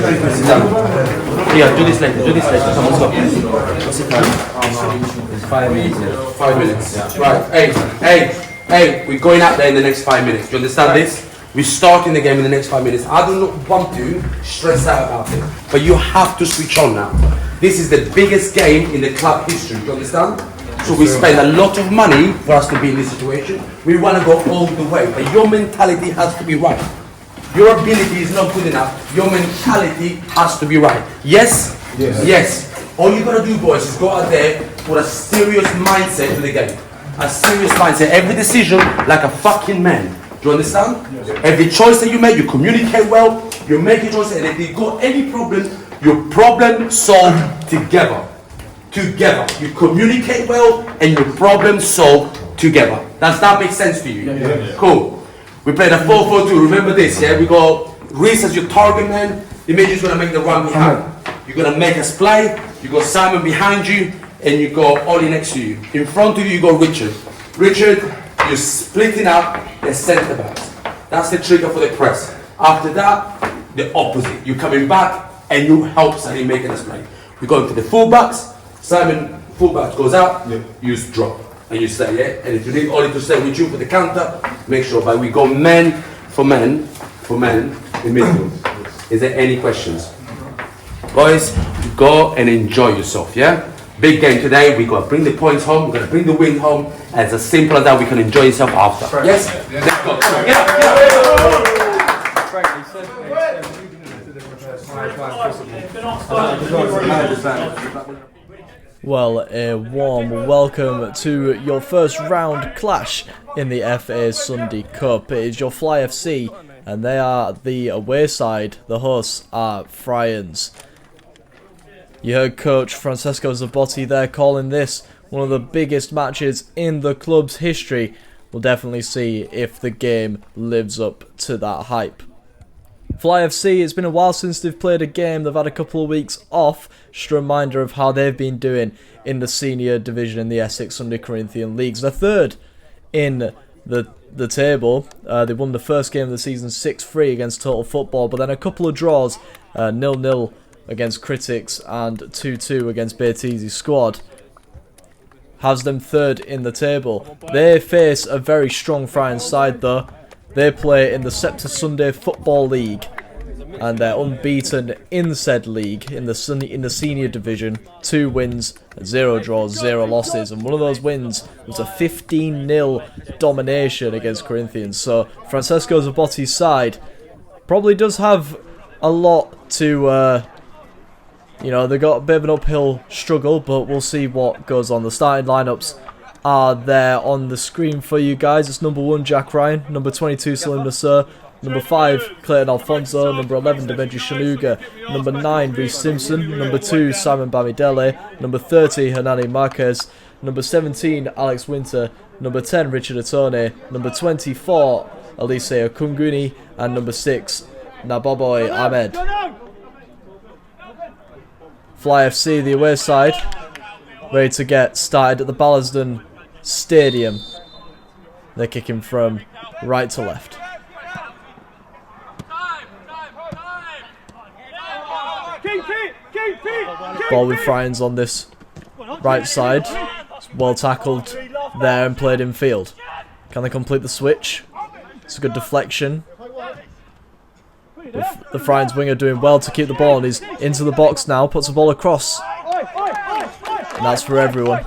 Sit down. Yeah, do this later. Do this later. Someone's got. What's the time? It's 5 minutes. Yeah. 5 minutes. Yeah. Right. Hey. We're going out there in the next 5 minutes. Do you understand this? We're starting the game in the next 5 minutes. I do not want to stress out about it, but you have to switch on now. This is the biggest game in the club history. Do you understand? So we spend a lot of money for us to be in this situation. We want to go all the way, but your mentality has to be right. Your ability is not good enough. Your mentality has to be right. Yes? Yes. All you got to do, boys, is go out there with a serious mindset to the game. A serious mindset. Every decision like a fucking man. Do you understand? Every choice that you make, you communicate well, you make a choice, and if you got any problem, you problem solve together. You communicate well and you problem solve together. Does that make sense to you? Yeah. Cool. We played a 4-4-2. Remember this, yeah? We got Reese as your target man. Imagine gonna make the run behind. You're gonna make us play. You got Simon behind you, and you got Ollie next to you. In front of you, you got Richard. Richard, you're splitting up the centre backs. That's the trigger for the press. After that, the opposite. You're coming back and you help Simon making us play. We go into the fullbacks. Simon, fullback goes out, you drop and you stay, yeah? And if you need Ollie to stay with you for the counter, make sure. But we go man for man in midfield. Is there any questions? Boys, go and enjoy yourself, yeah? Big game today. We got to bring the points home. We're going to bring the win home. And it's as simple as that. We can enjoy yourself after. Yes? Let's go. Well, a warm welcome to your first round clash in the FA Sunday Cup. It is your Fly FC, and they are the away side. The hosts are Fryerns. You heard Coach Francesco Zabotti there calling this one of the biggest matches in the club's history. We'll definitely see if the game lives up to that hype. Fly FC, it's been a while since they've played a game. They've had a couple of weeks off. Just a reminder of how they've been doing in the senior division in the Essex Sunday Corinthian Leagues. They're third in the table. They won the first game of the season 6-3 against Total Football, but then a couple of draws, 0-0 against Critics and 2-2 against Beatty's squad, has them third in the table. They face a very strong Fryerns side though. They play in the Scepter Sunday Football League, and they're unbeaten in said league in the senior division. 2 wins, 0 draws, 0 losses, and one of those wins was a 15-0 domination against Corinthians. So Francesco Zabotti's side probably does have a lot to, they got a bit of an uphill struggle, but we'll see what goes on. The starting lineups are there on the screen for you guys. It's number 1, Jack Ryan. Number 22, Salim Nasser. Number 5, Clayton Alfonso. Number 11, Demetri Shanuga. Number 9, Reece Simpson. Number 2, Simon Bamidele. Number 30, Hernani Marquez. Number 17, Alex Winter. Number 10, Richard Atone. Number 24, Elise Okunguni. And number 6, Naboboy Ahmed. Fly FC, the away side, ready to get started at the Ballaston Stadium. They're kicking from right to left. Ball with Fryerns on this right side. It's well tackled there and played in field. Can they complete the switch? It's a good deflection. The Fryerns winger doing well to keep the ball, and he's into the box now, puts the ball across. And that's for everyone.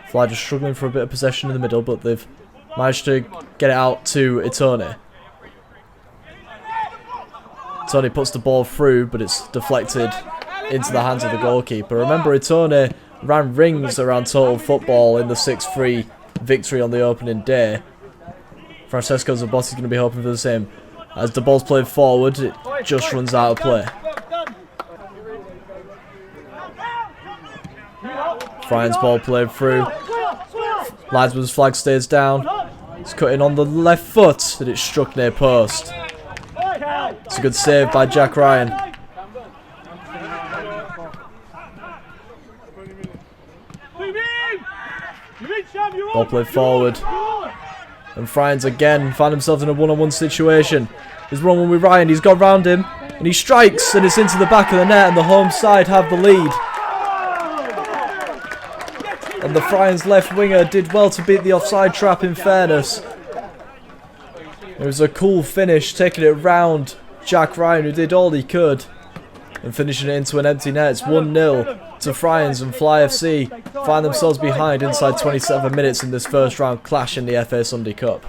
Fly just struggling for a bit of possession in the middle, but they've managed to get it out to Itone. Itone puts the ball through, but it's deflected into the hands of the goalkeeper. Remember, Itone ran rings around Total Football in the 6-3 victory on the opening day. Francesco Zabotti's going to be hoping for the same. As the ball's played forward, it just runs out of play. Fryerns ball played through. Linesman's flag stays down. It's cut in on the left foot, and it struck near post. It's a good save by Jack Ryan. Ball played forward. And Fryerns again find himself in a one-on-one situation. There's one with Ryan, he's got round him, and he strikes, and it's into the back of the net, and the home side have the lead. And the Fryerns left winger did well to beat the offside trap, in fairness. It was a cool finish, taking it round Jack Ryan, who did all he could, and finishing it into an empty net. It's 1-0 to Fryerns, and Fly FC find themselves behind inside 27 minutes in this first round clash in the FA Sunday Cup.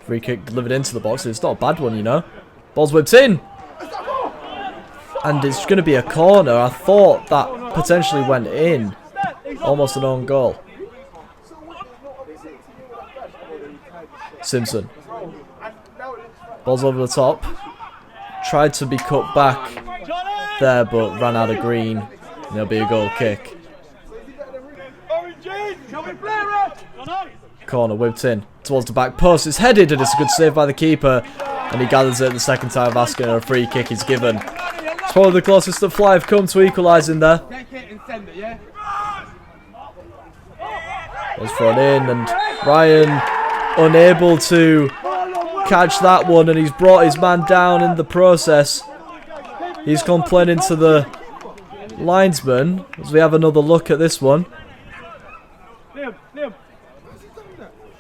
Free kick delivered into the box. It's not a bad one, you know. Ball's whipped in. And it's going to be a corner. I thought that potentially went in. Almost an own goal. Simpson. Ball's over the top. Tried to be cut back there, but ran out of green. And there'll be a goal kick. Corner whipped in towards the back post. It's headed, and it's a good save by the keeper. And he gathers it the second time asking, and a free kick is given. It's probably the closest that Fly have come to equalising there. It's thrown in, and Ryan unable to catch that one, and he's brought his man down in the process. He's complaining to the linesman as we have another look at this one.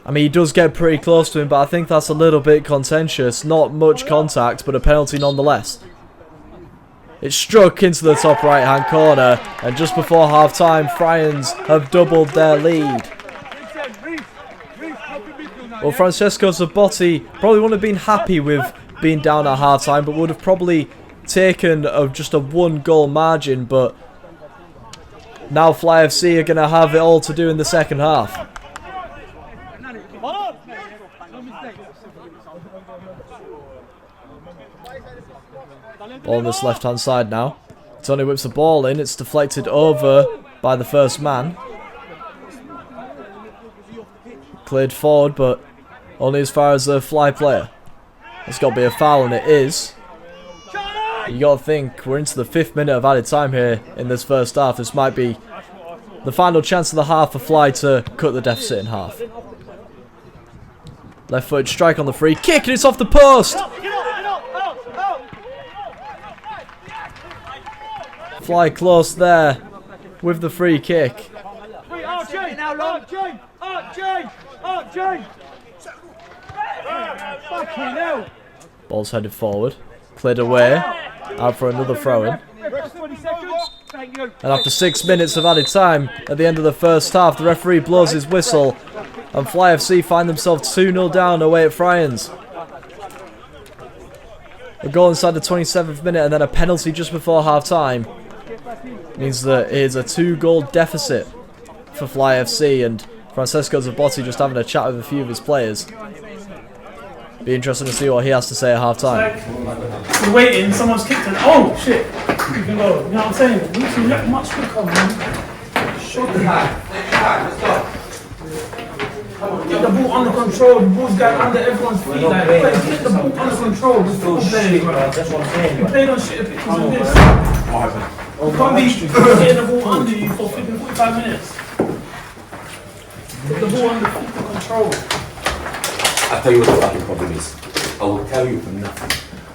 I mean, he does get pretty close to him, but I think that's a little bit contentious. Not much contact, but a penalty nonetheless. It struck into the top right-hand corner, and just before half-time, Fryerns have doubled their lead. Well, Francesco Zabotti probably wouldn't have been happy with being down at half-time, but would have probably taken just a one-goal margin, but now Fly FC are going to have it all to do in the second half. Ball on this left-hand side now. Tony whips the ball in. It's deflected over by the first man. Cleared forward, but only as far as the Fly player. It's got to be a foul, and it is. You got to think, we're into the 5th minute of added time here in this first half. This might be the final chance of the half for Fly to cut the deficit in half. Left foot strike on the free kick, and it's off the post. Fly close there with the free kick. Ball's headed forward, cleared away, out for another throw-in. And after 6 minutes of added time, at the end of the first half, the referee blows his whistle, and Fly FC find themselves 2-0 down away at Fryerns. A goal inside the 27th minute, and then a penalty just before half-time means that it is a 2-goal deficit for Fly FC, and Francesco Zabotti just having a chat with a few of his players. Be interesting to see what he has to say at half-time. We're waiting, someone's kicked it. Oh shit! You can go. You know what I'm saying? We need to let much quicker, man. Short the time. Let's go. Get the ball under control. The ball's going under everyone's feet. Like, get the ball under control. We're still playing, bro. That's what I'm saying. We played on shit pictures of this. What happened? You can't be getting the ball under you for 45 minutes. Get the ball under control. I'll tell you what the fucking problem is. I will tell you for nothing.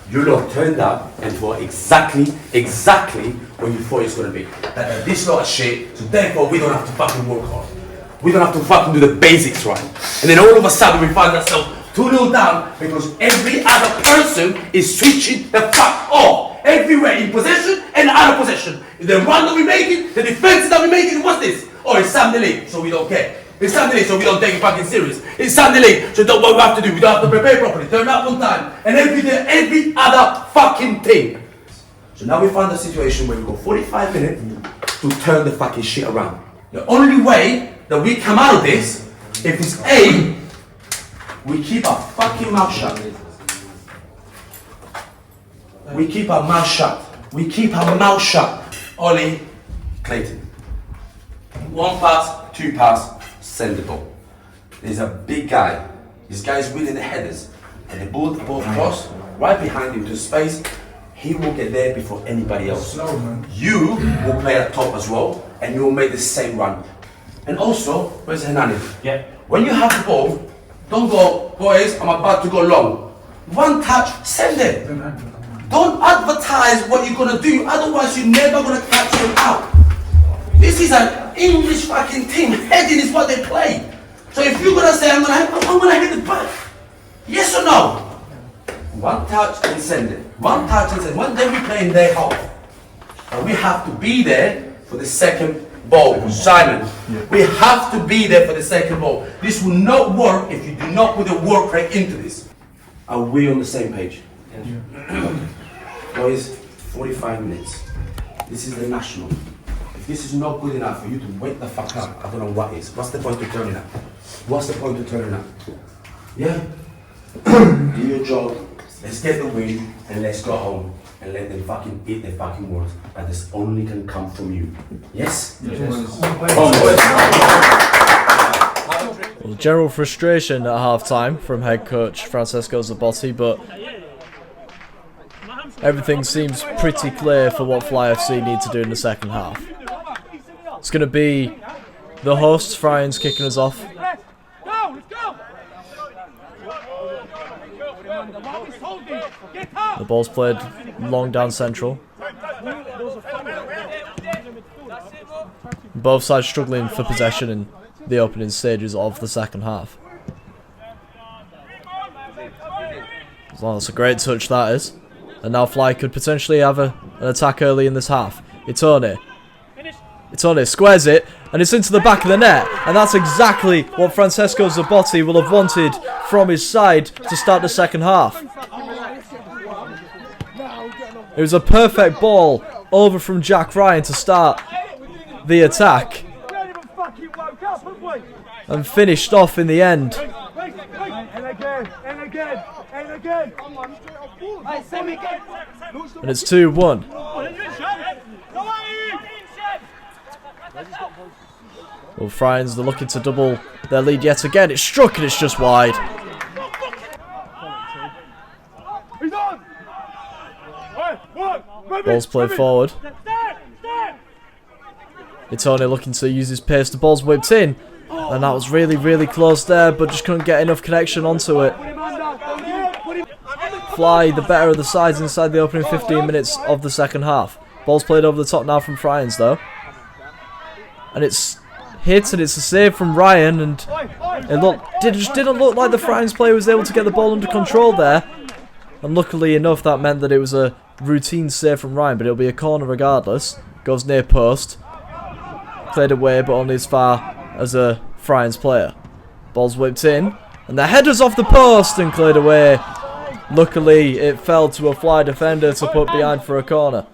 You lot turned up and for exactly what you thought it's gonna be. That this lot of shit, so therefore we don't have to fucking work hard. We don't have to fucking do the basics right. And then all of a sudden we find ourselves 2-0 down because every other person is switching the fuck off. Everywhere, in possession and out of possession. The run that we're making, the defense that we're making, what's this? Oh, it's Sunday League, so we don't care. It's Sunday League, so we don't take it fucking serious. It's Sunday League, so what we have to do, we don't have to prepare properly, turn up on time, and every other fucking thing. So now we find a situation where we go 45 minutes to turn the fucking shit around. The only way that we come out of this, if it's A, we keep our fucking mouth shut. We keep our mouth shut. We keep our mouth shut. Ollie, Clayton. 1 pass, 2 pass, send the ball. There's a big guy. This guy's winning the headers. And the ball cross right behind him to space. he will get there before anybody else. You will play at top as well, and you will make the same run. And also, where's Hernani? Yeah. When you have the ball, don't go, boys, I'm about to go long. One touch, send it. Don't advertise what you're gonna do, otherwise you're never gonna catch them out. This is an English fucking team. Heading is what they play. So if you're gonna say I'm gonna hit the ball, yes or no? One touch and send it. One touch and send it. One day we play in their half. And we have to be there for the second ball. Simon, we have to be there for the second ball. This will not work if you do not put the work rate into this. Are we on the same page? Boys, 45 minutes. This is the national. If this is not good enough for you to wake the fuck up, I don't know what is. What's the point of turning up? What's the point of turning up? Yeah? Do your job, let's get the win, and let's go home. And let them fucking eat their fucking words. But this only can come from you. Yes? Well, general frustration at half-time from head coach Francesco Zabotti, but everything seems pretty clear for what Fly FC need to do in the second half. It's going to be the hosts, Fryerns, kicking us off. The ball's played long down central. Both sides struggling for possession in the opening stages of the second half. Well, that's a great touch, that is. And now Fly could potentially have an attack early in this half. Itone squares it, and it's into the back of the net. And that's exactly what Francesco Zabotti will have wanted from his side to start the second half. It was a perfect ball over from Jack Ryan to start the attack. And finished off in the end. And it's 2-1. Well, Fryerns, they're looking to double their lead yet again. It's struck and it's just wide. Ball's played forward. Itone looking to use his pace. The ball's whipped in. And that was really, really close there, but just couldn't get enough connection onto it. Fly, the better of the sides inside the opening 15 minutes of the second half. Ball's played over the top now from Fryerns, though. And it's hit, and it's a save from Ryan, and it just didn't look like the Fryerns player was able to get the ball under control there. And luckily enough, that meant that it was a routine save from Ryan, but it'll be a corner regardless. Goes near post. Played away, but only as far as a Fryerns player. Ball's whipped in, and the header's off the post and cleared away. Luckily, it fell to a Fly defender to put behind for a corner.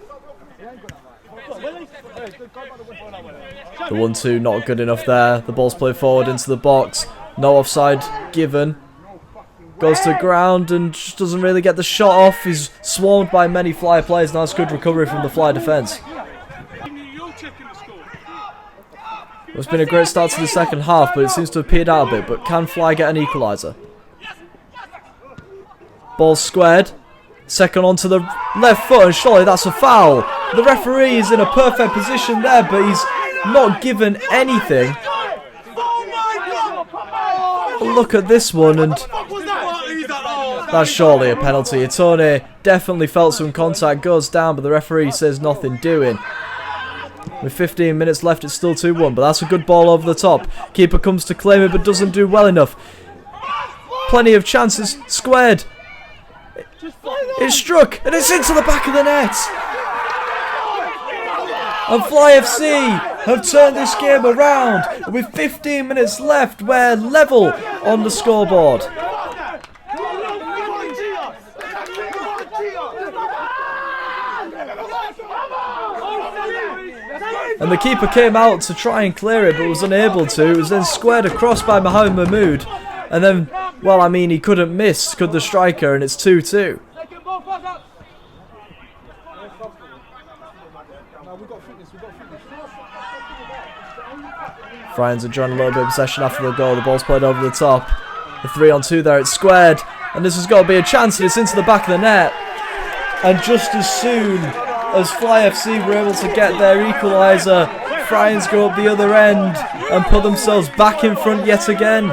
The 1-2 not good enough there. The ball's played forward into the box. No offside given. Goes to ground and just doesn't really get the shot off. He's swarmed by many Fly players. Nice good recovery from the Fly defence. It's been a great start to the second half, but it seems to have petered out a bit. But can Fly get an equaliser? Ball squared. Second onto the left foot, and surely that's a foul. The referee is in a perfect position there, but he's not given anything. But look at this one, and that's surely a penalty. Itone definitely felt some contact, goes down, but the referee says nothing doing. With 15 minutes left, it's still 2-1, but that's a good ball over the top. Keeper comes to claim it, but doesn't do well enough. Plenty of chances. Squared. It's struck, and it's into the back of the net. And Fly FC have turned this game around. With 15 minutes left, we're level on the scoreboard. And the keeper came out to try and clear it, but was unable to. It was then squared across by Mohamed Mahmoud. And then, well, I mean, he couldn't miss, could the striker, and it's 2-2. Fryerns enjoying a little bit of possession after the goal. The ball's played over the top. The 3-on-2 there, it's squared. And this has got to be a chance, and it's into the back of the net. And just as soon as Fly FC were able to get their equaliser, Fryerns go up the other end and put themselves back in front yet again.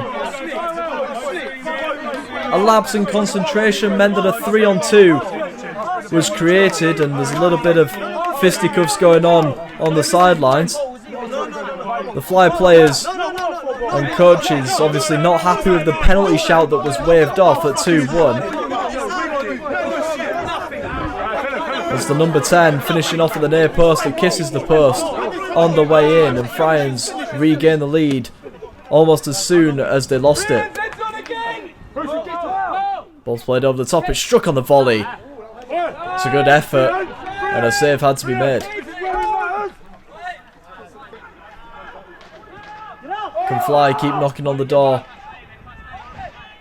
A lapse in concentration meant that a 3-on-2 was created, and there's a little bit of fisticuffs going on the sidelines. The Fly players and coaches obviously not happy with the penalty shout that was waved off at 2-1. It's the number 10 finishing off at the near post that kisses the post on the way in, and Fryerns regain the lead almost as soon as they lost it. Ball's played over the top, it's struck on the volley. It's a good effort, and a save had to be made. Can Fly keep knocking on the door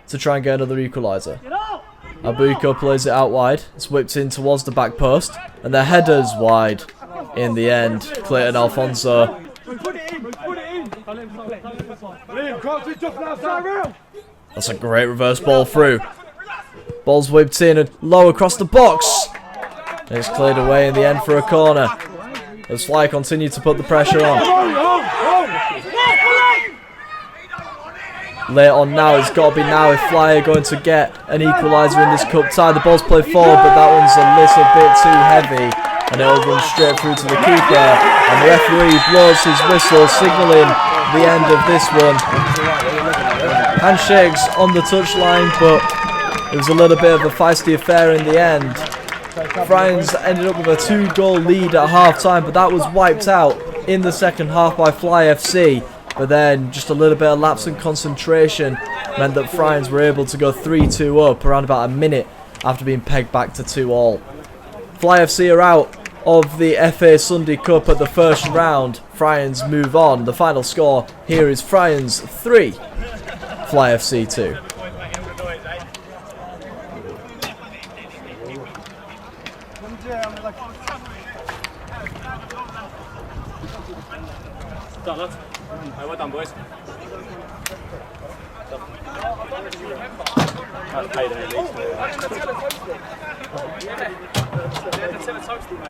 to try and get another equaliser? Abuko plays it out wide. It's whipped in towards the back post, and the header's wide in the end. Clayton Alfonso. That's a great reverse ball through. Ball's whipped in and low across the box. And it's cleared away in the end for a corner, as Fly continue to put the pressure on. Late on now, it's got to be now if Fly are going to get an equaliser in this cup tie. The ball's played forward, but that one's a little bit too heavy, and it'll run straight through to the keeper. And the referee blows his whistle, signalling the end of this one. Handshakes on the touchline, but it was a little bit of a feisty affair in the end. Fryerns ended up with a 2-goal lead at half-time, but that was wiped out in the second half by Fly FC. But then just a little bit of lapse in concentration meant that Fryerns were able to go 3-2 up around about a minute after being pegged back to 2-all. Fly FC are out of the FA Sunday Cup at the first round. Fryerns move on. The final score here is Fryerns 3, Fly FC 2. Well done, boys. That's paid at least.